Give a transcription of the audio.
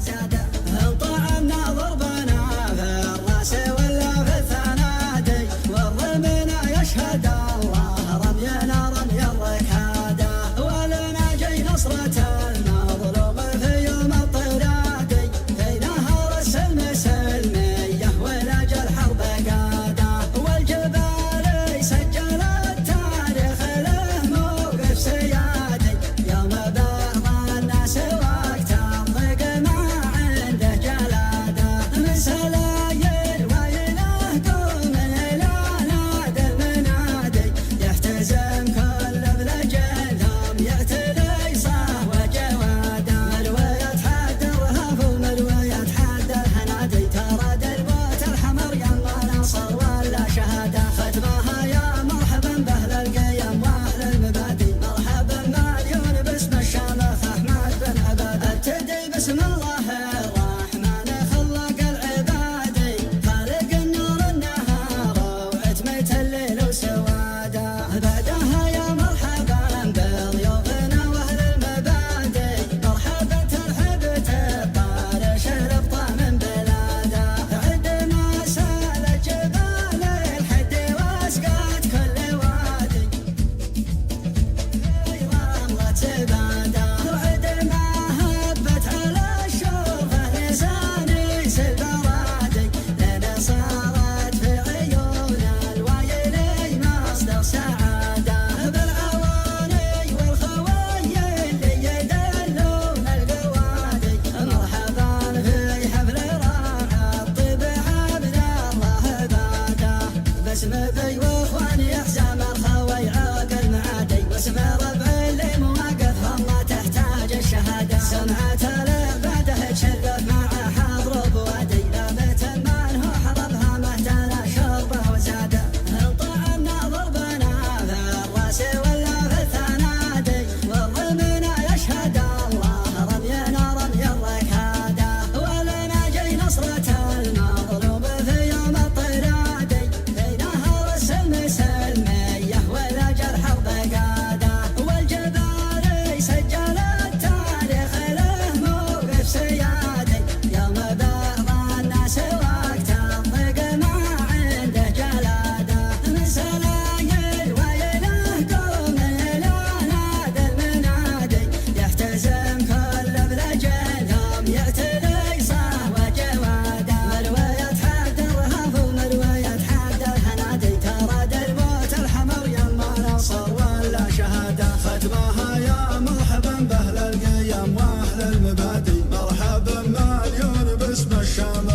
وزاده. طعنا ضربنا في الراس ولا في الثنادي، والرمينا يشهد الله رمينا رمي الركاده. ولنا جي نصرة المظلوم في يوم الطرادي، في نهر السلم سلميه ولجل حرب قاده. والجبال سجل التاريخ له موقف سيادي، يوم بعض الناس وقت الضيق ما عنده جلاده. من سلايل ويله قوم الى نادي المنادي، يحتزم كل بلجلهم يعتلي صاه وجواده. ملوية حد الرهف وملوية حد الهنادي، ترى الموت الحمر يما نصر ولا شهاده. ختمها يا مرحبا باهل القيم واهل المبادئ، مرحبا مليون باسم الشامخ احمد بن عباده. ابتدي بسم الله الرحمن خلق العبادي، خالق النور النهار وعتمة الليل وسواده. بعدها يا مرحبا بضيوفنا واهل المبادئ، مرحبا ترحب تبار شرب من بلاده. عندما سالت جبال الحد واسقات كل وادي، في رملة زباده. وعندما هبت على الشوفه لساني البرادي، لنا صارت في عيون الوايلي مصدر سعاده. بالعواني والخوي اللي يدلون القوادي، مرحبا في حفل راعى الطيب عبد الله باده. باسم ابي واخواني احزام الخوي عاقل معادي، واسم ربع اللي مواقفهم ما تحتاج الشهاده. سمعت العباده تشرف مع حضر بوادي، لا بيت من هو حضرها مهتنا شربه وزاده. طعنا ضربنا في الراس ولا في الثنادي، والرمينا يشهد الله رمينا رمي الركاده. ولنا جي نصرة المظلوم في يوم الطرادي، في نهر السلم سلميه ولجل حرب قاده. والجبال سجل التاريخ له موقف سيادي، يوم بعض الناس وقت الضيق ما عنده جلاده. من سلايل ويله قوم الى نادي المنادي، يحتزم كل بلجلهم يعتلي صاه وجواده. ملوية حد الرهف وملوية حد الهنادي، ترى الموت الحمر يما نصر ولا شهاده. ختمها يا مرحبا باهل القيم واهل المبادئ، مرحبا مليون باسم الشام